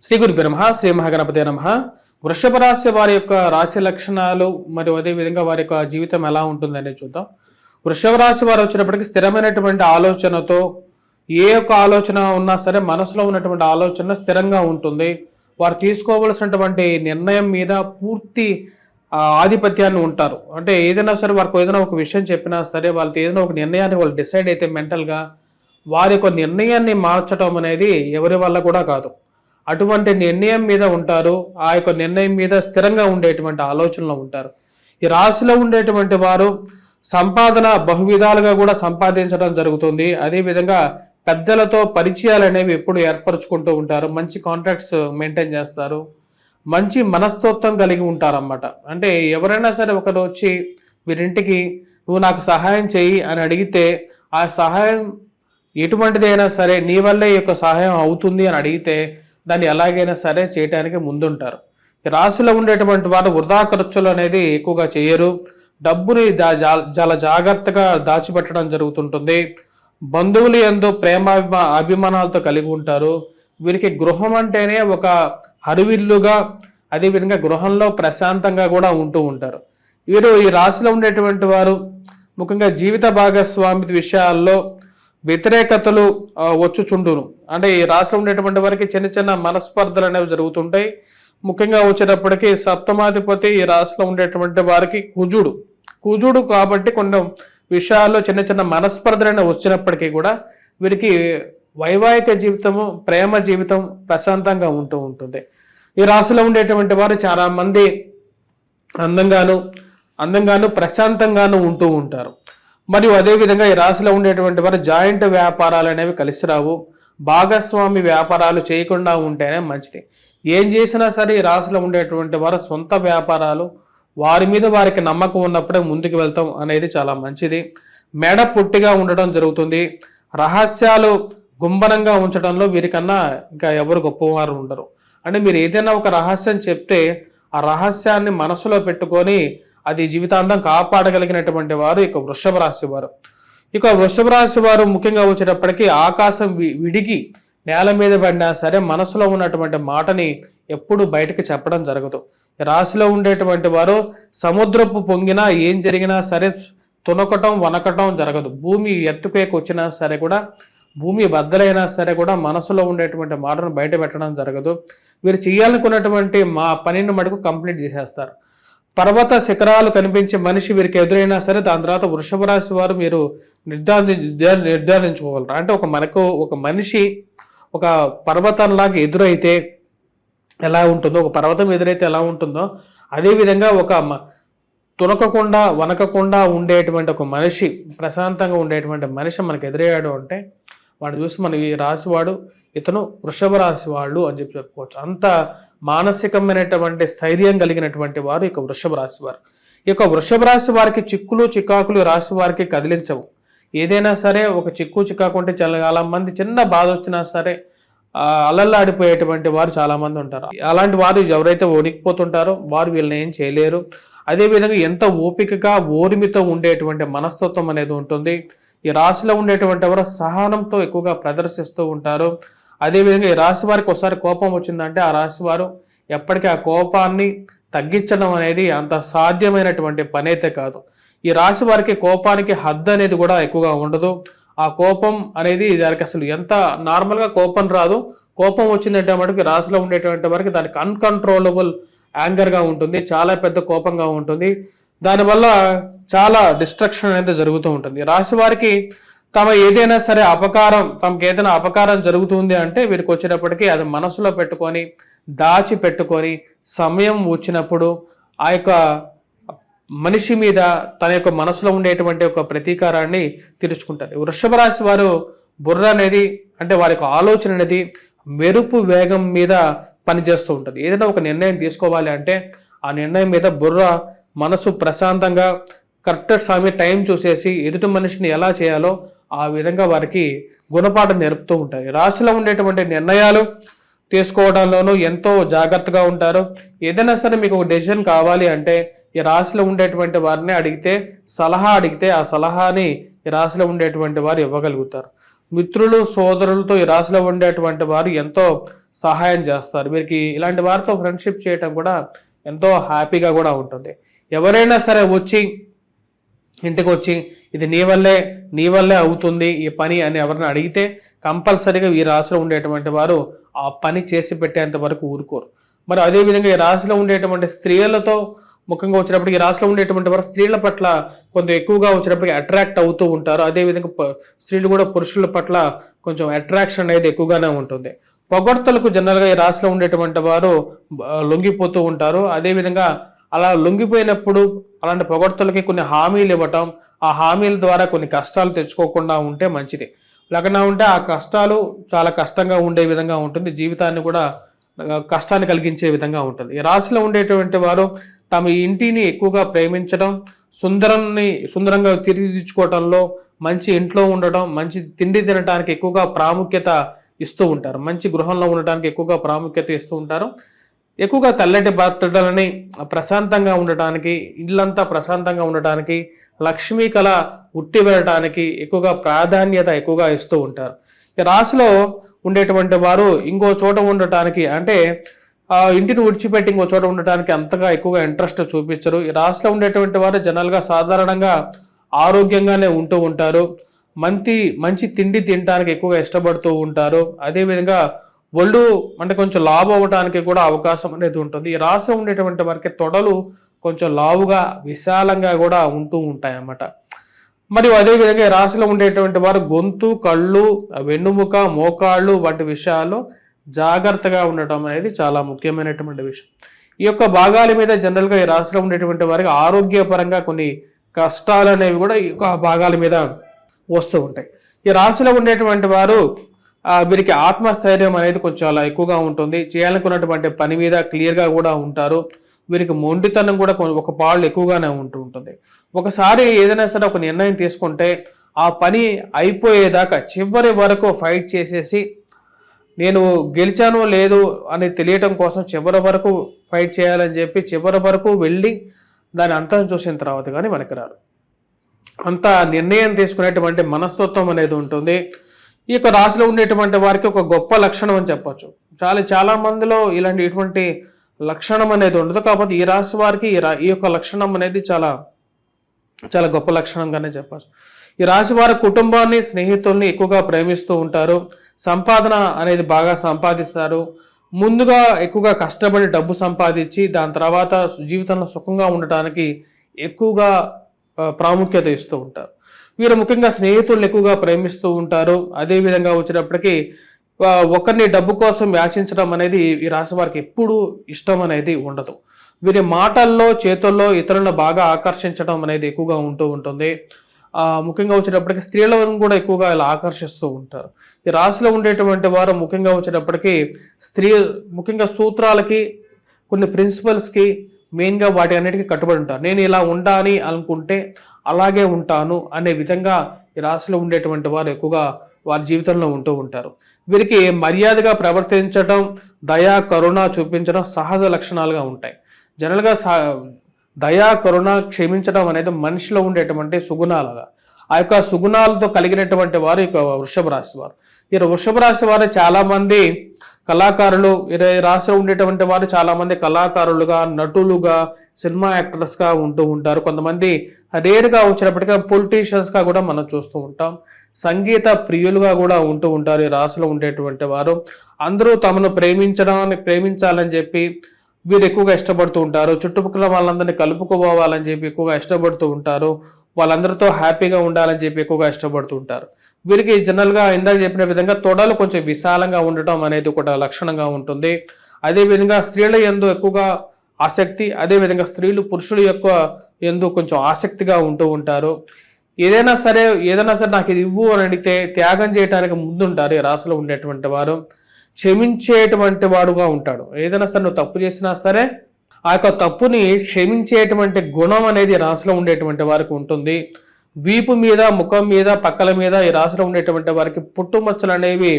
శ్రీ గురుభ్యో నమః. శ్రీ మహాగణపతే నమః. వృషభ రాశి వారి యొక్క రాశి లక్షణాలు మరియు అదేవిధంగా వారి యొక్క జీవితం ఎలా ఉంటుందనేది చూద్దాం. వృషభ రాశి వారు వచ్చినప్పటికీ స్థిరమైనటువంటి ఆలోచనతో ఏ ఒక్క ఆలోచన ఉన్నా సరే మనసులో ఉన్నటువంటి ఆలోచన స్థిరంగా ఉంటుంది. వారు తీసుకోవలసినటువంటి నిర్ణయం మీద పూర్తి ఆధిపత్యాన్ని ఉంటారు. అంటే ఏదైనా సరే వారికి ఏదైనా ఒక విషయం చెప్పినా సరే వాళ్ళకి ఏదైనా ఒక నిర్ణయాన్ని వాళ్ళు డిసైడ్ అయితే మెంటల్గా వారి యొక్క నిర్ణయాన్ని మార్చడం అనేది ఎవరి వల్ల కూడా కాదు. అటువంటి నిర్ణయం మీద ఉంటారు. ఆ యొక్క నిర్ణయం మీద స్థిరంగా ఉండేటువంటి ఆలోచనలో ఉంటారు. ఈ రాశిలో ఉండేటువంటి వారు సంపాదన బహువిధాలుగా కూడా సంపాదించడం జరుగుతుంది. అదేవిధంగా పెద్దలతో పరిచయాలు అనేవి ఎప్పుడు ఏర్పరచుకుంటూ ఉంటారు. మంచి కాంటాక్ట్స్ మెయింటైన్ చేస్తారు. మంచి మనస్తత్వం కలిగి ఉంటారన్నమాట. అంటే ఎవరైనా సరే ఒకరు వచ్చి వీరింటికి నువ్వు నాకు సహాయం చేయి అని అడిగితే ఆ సహాయం ఎటువంటిదైనా సరే నీ వల్లే ఈ యొక్క సహాయం అవుతుంది అని అడిగితే దాన్ని ఎలాగైనా సరే చేయడానికి ముందుంటారు. ఈ రాశిలో ఉండేటువంటి వారు వృధా ఖర్చులు అనేది ఎక్కువగా చేయరు. డబ్బుని చాలా జాగ్రత్తగా దాచిపెట్టడం జరుగుతుంటుంది. బంధువులు ఎంతో ప్రేమ అభిమానాలతో కలిగి ఉంటారు. వీరికి గృహం అంటేనే ఒక హరువిల్లుగా, అదేవిధంగా గృహంలో ప్రశాంతంగా కూడా ఉంటూ ఉంటారు. వీరు ఈ రాశిలో ఉండేటువంటి వారు ముఖ్యంగా జీవిత భాగస్వామి విషయాల్లో వ్యతిరేకతలు వచ్చుచుండును. అంటే ఈ రాశిలో ఉండేటువంటి వారికి చిన్న చిన్న మనస్పర్ధలు అనేవి జరుగుతుంటాయి. ముఖ్యంగా వచ్చేటప్పటికీ సప్తమాధిపతి ఈ రాశిలో ఉండేటువంటి వారికి కుజుడు కాబట్టి కొన్ని విషయాల్లో చిన్న చిన్న మనస్పర్ధలు అనేవి వచ్చినప్పటికీ కూడా వీరికి వైవాహిక జీవితము, ప్రేమ జీవితం ప్రశాంతంగా ఉంటూ ఉంటుంది. ఈ రాశిలో ఉండేటువంటి వారు చాలా మంది అందంగాను ప్రశాంతంగాను ఉంటూ ఉంటారు. మరియు అదేవిధంగా ఈ రాశిలో ఉండేటువంటి వారు జాయింట్ వ్యాపారాలు అనేవి కలిసి రావు. భాగస్వామి వ్యాపారాలు చేయకుండా ఉంటేనే మంచిది. ఏం చేసినా సరే ఈ రాశిలో ఉండేటువంటి వారు సొంత వ్యాపారాలు వారి మీద వారికి నమ్మకం ఉన్నప్పుడే ముందుకు వెళ్తాం అనేది చాలా మంచిది. మెడ పొట్టిగా ఉండడం జరుగుతుంది. రహస్యాలు గుంభనంగా ఉంచడంలో వీరికన్నా ఇంకా ఎవరు గొప్పవారు ఉండరు. అంటే మీరు ఏదైనా ఒక రహస్యం చెప్తే ఆ రహస్యాన్ని మనసులో పెట్టుకొని అది జీవితాంతం కాపాడగలిగినటువంటి వారు ఇక వృషభ రాశి వారు. ఇక వృషభ రాశి వారు ముఖ్యంగా వచ్చేటప్పటికీ ఆకాశం విడిగి నేల మీద పడినా సరే మనసులో ఉన్నటువంటి మాటని ఎప్పుడు బయటకు చెప్పడం జరగదు. రాశిలో ఉండేటువంటి వారు సముద్రపు పొంగినా ఏం జరిగినా సరే తునకటం వనకటం జరగదు. భూమి ఎత్తుకేకి వచ్చినా సరే కూడా, భూమి బద్దలైనా సరే కూడా మనసులో ఉండేటువంటి మాటను బయట పెట్టడం జరగదు. వీరు చేయాలనుకున్నటువంటి పనిని మటుకు కంప్లీట్ చేసేస్తారు. పర్వత శిఖరాలు కనిపించే మనిషి వీరికి ఎదురైనా సరే దాని తర్వాత వృషభ రాశి వారు మీరు నిర్ధారించుకోగలరు. అంటే మనకు ఒక మనిషి ఒక పర్వతంలాగా ఎదురైతే ఎలా ఉంటుందో, ఒక పర్వతం ఎదురైతే ఎలా ఉంటుందో అదేవిధంగా ఒక తునకకుండా వనకకుండా ఉండేటువంటి ఒక మనిషి, ప్రశాంతంగా ఉండేటువంటి మనిషి మనకు ఎదురయ్యాడు అంటే వాడు చూసి మన ఈ రాశివాడు ఇతను వృషభ రాశి వాళ్ళు అని చెప్పుకోవచ్చు. అంత మానసికమైనటువంటి స్థైర్యం కలిగినటువంటి వారు ఇక వృషభ రాశి వారు. ఇక వృషభ రాశి వారికి చిక్కులు చికాకులు రాశి వారికి కదిలించవు. ఏదైనా సరే ఒక చిక్కు చికాకుంటే చాలా మంది చిన్న బాధ వచ్చినా సరే అలల్లాడిపోయేటువంటి వారు చాలా మంది ఉంటారు. అలాంటి వారు ఎవరైతే వణికిపోతుంటారో వారు వీళ్ళని ఏం చేయలేరు. అదేవిధంగా ఎంత ఓపికగా ఓర్మితో ఉండేటువంటి మనస్తత్వం అనేది ఉంటుంది. ఈ రాశిలో ఉండేటువంటి వారు సహనంతో ఎక్కువగా ప్రదర్శిస్తూ ఉంటారు. అదేవిధంగా ఈ రాశి వారికి ఒకసారి కోపం వచ్చిందంటే ఆ రాశి వారు ఎప్పటికీ ఆ కోపాన్ని తగ్గించడం అనేది అంత సాధ్యమైనటువంటి పని అయితే కాదు. ఈ రాశి వారికి కోపానికి హద్దు అనేది కూడా ఎక్కువగా ఉండదు. ఆ కోపం అనేది దానికి అసలు ఎంత నార్మల్గా కోపం రాదు. కోపం వచ్చిందంటే మటుకు రాశిలో ఉండేటువంటి వారికి దానికి అన్కంట్రోలబుల్ యాంగర్గా ఉంటుంది. చాలా పెద్ద కోపంగా ఉంటుంది. దానివల్ల చాలా డిస్ట్రక్షన్ అనేది జరుగుతూ ఉంటుంది. రాశి వారికి తమకు ఏదైనా అపకారం జరుగుతుంది అంటే వీరికి వచ్చేటప్పటికీ అది మనసులో పెట్టుకొని దాచిపెట్టుకొని సమయం వచ్చినప్పుడు ఆ యొక్క మనిషి మీద తన యొక్క మనసులో ఉండేటువంటి ఒక ప్రతీకారాన్ని తీర్చుకుంటారు. వృషభ రాశి వారు బుర్ర అనేది, అంటే వారి యొక్క ఆలోచన అనేది మెరుపు వేగం మీద పనిచేస్తూ ఉంటుంది. ఏదైనా ఒక నిర్ణయం తీసుకోవాలి అంటే ఆ నిర్ణయం మీద మనసు ప్రశాంతంగా కరెక్ట్ సమయం టైం చూసేసి ఎదుటి మనిషిని ఎలా చేయాలో ఆ విధంగా వారికి గుణపాఠం నేర్పుతూ ఉంటాయి. రాశిలో ఉండేటువంటి నిర్ణయాలు తీసుకోవడంలోనూ ఎంతో జాగ్రత్తగా ఉంటారు. ఏదైనా సరే మీకు ఒక డెసిషన్ కావాలి అంటే ఈ రాశిలో ఉండేటువంటి వారిని సలహా అడిగితే ఆ సలహాని ఈ రాశిలో ఉండేటువంటి వారు ఇవ్వగలుగుతారు. మిత్రులు సోదరులతో ఈ రాశిలో ఉండేటువంటి వారు ఎంతో సహాయం చేస్తారు. వీరికి ఇలాంటి వారితో ఫ్రెండ్షిప్ చేయటం కూడా ఎంతో హ్యాపీగా కూడా ఉంటుంది. ఎవరైనా సరే ఇంటికి వచ్చి ఇది నీ వల్లే అవుతుంది ఈ పని అని ఎవరిని అడిగితే కంపల్సరీగా ఈ రాశిలో ఉండేటువంటి వారు ఆ పని చేసి పెట్టేంత వరకు ఊరుకోరు. మరి అదేవిధంగా ఈ రాశిలో ఉండేటువంటి స్త్రీలతో ముఖ్యంగా వచ్చినప్పటికీ ఈ రాశిలో ఉండేటువంటి వారు స్త్రీల పట్ల కొంచెం ఎక్కువగా వచ్చినప్పటికీ అట్రాక్ట్ అవుతూ ఉంటారు. అదేవిధంగా స్త్రీలు కూడా పురుషుల పట్ల కొంచెం అట్రాక్షన్ అనేది ఎక్కువగానే ఉంటుంది. పొగడ్తలకు జనరల్గా ఈ రాశిలో ఉండేటువంటి వారు లొంగిపోతూ ఉంటారు. అదేవిధంగా అలా లొంగిపోయినప్పుడు అలాంటి పొగడ్తలకి కొన్ని హామీలు ఇవ్వటం, ఆ హామీల ద్వారా కొన్ని కష్టాలు తెచ్చుకోకుండా ఉంటే మంచిది. లేకుండా ఉంటే ఆ కష్టాలు చాలా కష్టంగా ఉండే విధంగా ఉంటుంది, జీవితాన్ని కూడా కష్టాన్ని కలిగించే విధంగా ఉంటుంది. ఈ రాశిలో ఉండేటువంటి వారు తమ ఇంటిని ఎక్కువగా ప్రేమించడం, సుందరంగా తీర్చిదిద్దుకోవడంలో, మంచి ఇంట్లో ఉండటం, మంచి తిండి తినడానికి ఎక్కువగా ప్రాముఖ్యత ఇస్తూ ఉంటారు. మంచి గృహంలో ఉండటానికి ఎక్కువగా ప్రాముఖ్యత ఇస్తూ ఉంటారు. ఎక్కువగా తెల్లటి బట్టలని ప్రశాంతంగా ఉండటానికి, ఇల్లంతా ప్రశాంతంగా ఉండటానికి, లక్ష్మీ కళ ఉట్టి వెళ్ళటానికి ఎక్కువగా ప్రాధాన్యత ఎక్కువగా ఇస్తూ ఉంటారు. ఈ రాశిలో ఉండేటువంటి వారు ఇంకో చోట ఉండటానికి అంటే ఇంటిని విడిచిపెట్టి ఇంకో చోట ఉండటానికి అంతగా ఎక్కువగా ఇంట్రెస్ట్ చూపించరు. ఈ రాశిలో ఉండేటువంటి వారు జనరల్గా సాధారణంగా ఆరోగ్యంగానే ఉంటూ ఉంటారు. మంచి తిండి తినడానికి ఎక్కువగా ఇష్టపడుతూ ఉంటారు. అదేవిధంగా ఒళ్ళు అంటే కొంచెం లావు అవ్వడానికి కూడా అవకాశం అనేది ఉంటుంది. ఈ రాశిలో ఉండేటువంటి వారికి తొడలు కొంచెం లావుగా విశాలంగా కూడా ఉంటూ ఉంటాయి అన్నమాట. మరియు అదేవిధంగా ఈ రాశిలో ఉండేటువంటి వారు గొంతు, కళ్ళు, వెన్నుముక, మోకాళ్ళు వంటి విషయాల్లో జాగ్రత్తగా ఉండటం అనేది చాలా ముఖ్యమైనటువంటి విషయం. ఈ యొక్క భాగాల మీద జనరల్గా ఈ రాశిలో ఉండేటువంటి వారికి ఆరోగ్యపరంగా కొన్ని కష్టాలు అనేవి కూడా ఈ యొక్క భాగాల మీద వస్తూ ఉంటాయి. ఈ రాశిలో ఉండేటువంటి వారు వీరికి ఆత్మస్థైర్యం అనేది కొంచెం చాలా ఎక్కువగా ఉంటుంది. చేయాలనుకున్నటువంటి పని మీద క్లియర్గా కూడా ఉంటారు. వీరికి మొండితనం కూడా ఒక పాళ్ళు ఎక్కువగానే ఉంటుంది. ఒకసారి ఏదైనా సరే ఒక నిర్ణయం తీసుకుంటే ఆ పని అయిపోయేదాకా చివరి వరకు ఫైట్ చేసేసి నేను గెలిచానో లేదు అని తెలియటం కోసం చివరి వరకు ఫైట్ చేయాలని చెప్పి చివరి వరకు వెళ్ళి దాని అంతం చూసిన తర్వాత కానీ మనకి రారు. అంత నిర్ణయం తీసుకునేటువంటి మనస్తత్వం అనేది ఉంటుంది. ఈ యొక్క రాశిలో ఉండేటువంటి వారికి ఒక గొప్ప లక్షణం అని చెప్పచ్చు. చాలా మందిలో ఇటువంటి లక్షణం అనేది ఉండదు. కాకపోతే ఈ రాశి వారికి ఈ యొక్క లక్షణం అనేది చాలా చాలా గొప్ప లక్షణంగానే చెప్పచ్చు. ఈ రాశి వారి కుటుంబాన్ని, స్నేహితుల్ని ఎక్కువగా ప్రేమిస్తూ ఉంటారు. సంపాదన అనేది బాగా సంపాదిస్తారు. ముందుగా ఎక్కువగా కష్టపడి డబ్బు సంపాదించి దాని తర్వాత జీవితంలో సుఖంగా ఉండటానికి ఎక్కువగా ప్రాముఖ్యత ఇస్తూ ఉంటారు. వీరు ముఖ్యంగా స్నేహితులను ఎక్కువగా ప్రేమిస్తూ ఉంటారు. అదేవిధంగా వచ్చినప్పటికీ ఒకరిని డబ్బు కోసం యాచించడం అనేది ఈ రాశి వారికి ఎప్పుడూ ఇష్టం అనేది ఉండదు. వీరి మాటల్లో, చేతుల్లో ఇతరులను బాగా ఆకర్షించడం అనేది ఎక్కువగా ఉంటుంది. ముఖ్యంగా వచ్చేటప్పటికి స్త్రీలను కూడా ఎక్కువగా ఇలా ఆకర్షిస్తూ ఉంటారు. ఈ రాశిలో ఉండేటువంటి వారు ముఖ్యంగా వచ్చేటప్పటికి ముఖ్యంగా సూత్రాలకి, కొన్ని ప్రిన్సిపల్స్కి మెయిన్గా వాటి అన్నిటికీ కట్టుబడి ఉంటారు. నేను ఇలా ఉండాలి అనుకుంటే అలాగే ఉంటాను అనే విధంగా ఈ రాశిలో ఉండేటువంటి వారు ఎక్కువగా వారి జీవితంలో ఉంటూ ఉంటారు. వీరికి మర్యాదగా ప్రవర్తించడం, దయా, కరుణ చూపించడం సహజ లక్షణాలుగా ఉంటాయి. జనరల్గా దయా, కరుణ, క్షమించడం అనేది మనిషిలో ఉండేటువంటి సుగుణాలుగా, ఆ యొక్క సుగుణాలతో కలిగినటువంటి వారు ఇక వృషభ రాశి వారు. ఈ వృషభ రాశి వారు చాలామంది కళాకారులు, ఈ రాశిలో ఉండేటువంటి వారు చాలామంది కళాకారులుగా, నటులుగా, సినిమా యాక్టర్స్గా ఉంటూ ఉంటారు. కొంతమంది రేర్గా వచ్చినప్పటికీ పొలిటీషియన్స్గా కూడా మనం చూస్తూ ఉంటాం. సంగీత ప్రియులుగా కూడా ఉంటూ ఉంటారు ఈ రాశిలో ఉండేటువంటి వారు. అందరూ తమను ప్రేమించాలని చెప్పి వీరు ఎక్కువగా ఇష్టపడుతూ ఉంటారు. చుట్టుపక్కల వాళ్ళందరినీ కలుపుకోవాలని చెప్పి ఎక్కువగా ఇష్టపడుతూ ఉంటారు. వాళ్ళందరితో హ్యాపీగా ఉండాలని చెప్పి ఎక్కువగా ఇష్టపడుతూ ఉంటారు. వీరికి జనరల్గా ఇందాక చెప్పిన విధంగా తొడలు కొంచెం విశాలంగా ఉండటం అనేది ఒక లక్షణంగా ఉంటుంది. అదేవిధంగా స్త్రీల యందు ఎక్కువగా ఆసక్తి, అదేవిధంగా స్త్రీలు పురుషుల యొక్క యందు కొంచెం ఆసక్తిగా ఉంటూ ఉంటారు. ఏదైనా సరే నాకు ఇది ఇవ్వు అని అడిగితే త్యాగం చేయడానికి ముందుంటారు ఈ రాశిలో ఉండేటువంటి వారు. క్షమించేటువంటి వాడుగా ఉంటాడు. ఏదైనా సరే నువ్వు తప్పు చేసినా సరే ఆ యొక్క తప్పుని క్షమించేటువంటి గుణం అనేది రాశిలో ఉండేటువంటి వారికి ఉంటుంది. వీపు మీద, ముఖం మీద, పక్కల మీద ఈ రాశిలో ఉండేటువంటి వారికి పుట్టుమచ్చలు అనేవి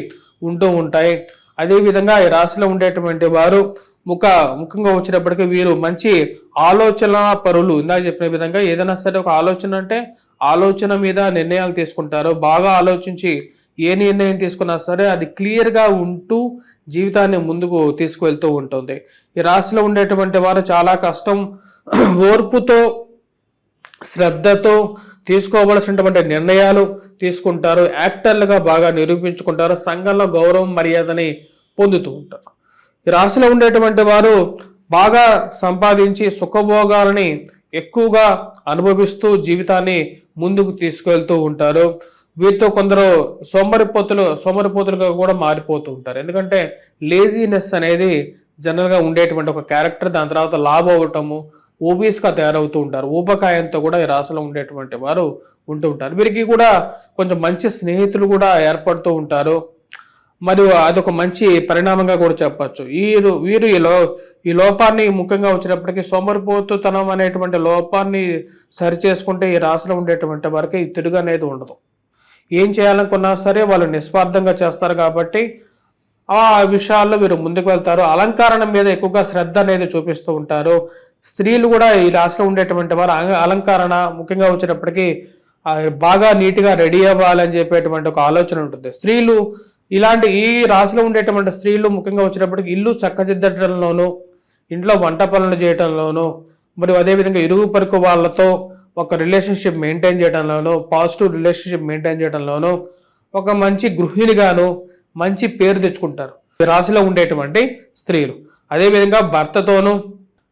ఉంటూ ఉంటాయి. అదేవిధంగా ఈ రాశిలో ఉండేటువంటి వారు ముఖ్యంగా వచ్చినప్పటికీ వీరు మంచి ఆలోచన పరులు. ఇందాక చెప్పిన విధంగా ఏదైనా సరే ఒక ఆలోచన అంటే ఆలోచన మీద నిర్ణయాలు తీసుకుంటారు. బాగా ఆలోచించి ఏ నిర్ణయం తీసుకున్నా సరే అది క్లియర్గా ఉంటూ జీవితాన్ని ముందుకు తీసుకువెళ్తూ ఉంటుంది. ఈ రాశిలో ఉండేటువంటి వారు చాలా కష్టం, ఓర్పుతో, శ్రద్ధతో తీసుకోవలసినటువంటి నిర్ణయాలు తీసుకుంటారు. యాక్టర్లుగా బాగా నిరూపించుకుంటారు. సంఘంలో గౌరవం మర్యాదని పొందుతూ ఉంటారు. ఈ రాశిలో ఉండేటువంటి వారు బాగా సంపాదించి సుఖభోగాలని ఎక్కువగా అనుభవిస్తూ జీవితాన్ని ముందుకు తీసుకెళ్తూ ఉంటారు. వీరితో కొందరు సోమరిపోతులుగా కూడా మారిపోతూ ఉంటారు. ఎందుకంటే లేజీనెస్ అనేది జనరల్గా ఉండేటువంటి ఒక క్యారెక్టర్. దాని తర్వాత లాభం అవ్వటము, ఓబీస్గా తయారవుతూ ఉంటారు. ఊబకాయంతో కూడా ఈ రాశిలో ఉండేటువంటి వారు ఉంటూ ఉంటారు. వీరికి కూడా కొంచెం మంచి స్నేహితులు కూడా ఏర్పడుతూ ఉంటారు. మరియు అదొక మంచి పరిణామంగా కూడా చెప్పచ్చు. వీరు ఈ లోపాన్ని ముఖ్యంగా వచ్చినప్పటికీ సోమరిపోతుతనం అనేటువంటి లోపాన్ని సరిచేసుకుంటే ఈ రాశిలో ఉండేటువంటి వారికి ఈ తిరుగు అనేది ఉండదు. ఏం చేయాలనుకున్నా సరే వాళ్ళు నిస్వార్థంగా చేస్తారు కాబట్టి ఆ విషయాల్లో వీరు ముందుకు వెళ్తారు. అలంకరణ మీద ఎక్కువగా శ్రద్ధ అనేది చూపిస్తూ ఉంటారు. స్త్రీలు కూడా ఈ రాశిలో ఉండేటువంటి వారు అలంకరణ ముఖ్యంగా వచ్చేటప్పటికి బాగా నీట్గా రెడీ అవ్వాలని చెప్పేటువంటి ఒక ఆలోచన ఉంటుంది. స్త్రీలు ఈ రాశిలో ఉండేటువంటి స్త్రీలు ముఖ్యంగా వచ్చేటప్పటికి ఇల్లు చక్కదిద్దడంలోనూ, ఇంట్లో వంట పనులు చేయడంలోనూ, మరియు అదేవిధంగా ఇరుగు పరుకు వాళ్ళతో ఒక రిలేషన్షిప్ మెయింటైన్ చేయడంలోనూ, పాజిటివ్ రిలేషన్షిప్ మెయింటైన్ చేయడంలోనూ ఒక మంచి గృహిణిగాను మంచి పేరు తెచ్చుకుంటారు ఈ రాశిలో ఉండేటువంటి స్త్రీలు. అదేవిధంగా భర్తతోనూ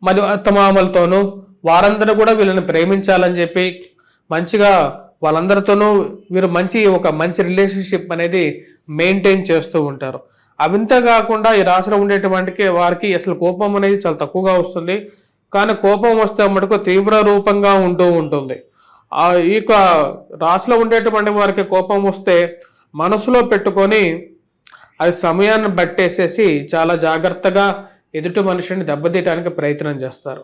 మరియు అత్తమామలతోనూ వారందరూ కూడా వీళ్ళని ప్రేమించాలని చెప్పి మంచిగా వాళ్ళందరితోనూ వీరు ఒక మంచి రిలేషన్షిప్ అనేది మెయింటైన్ చేస్తూ ఉంటారు. అవింత కాకుండా ఈ రాశిలో ఉండేటువంటి వారికి అసలు కోపం అనేది చాలా తక్కువగా వస్తుంది. కానీ కోపం వస్తే మటుకు తీవ్ర రూపంగా ఉంటూ ఉంటుంది. ఈ రాశిలో ఉండేటువంటి వారికి కోపం వస్తే మనసులో పెట్టుకొని అది సమయాన్ని బట్టేసేసి చాలా జాగ్రత్తగా ఎదుటి మనిషిని దెబ్బతీయడానికి ప్రయత్నం చేస్తారు.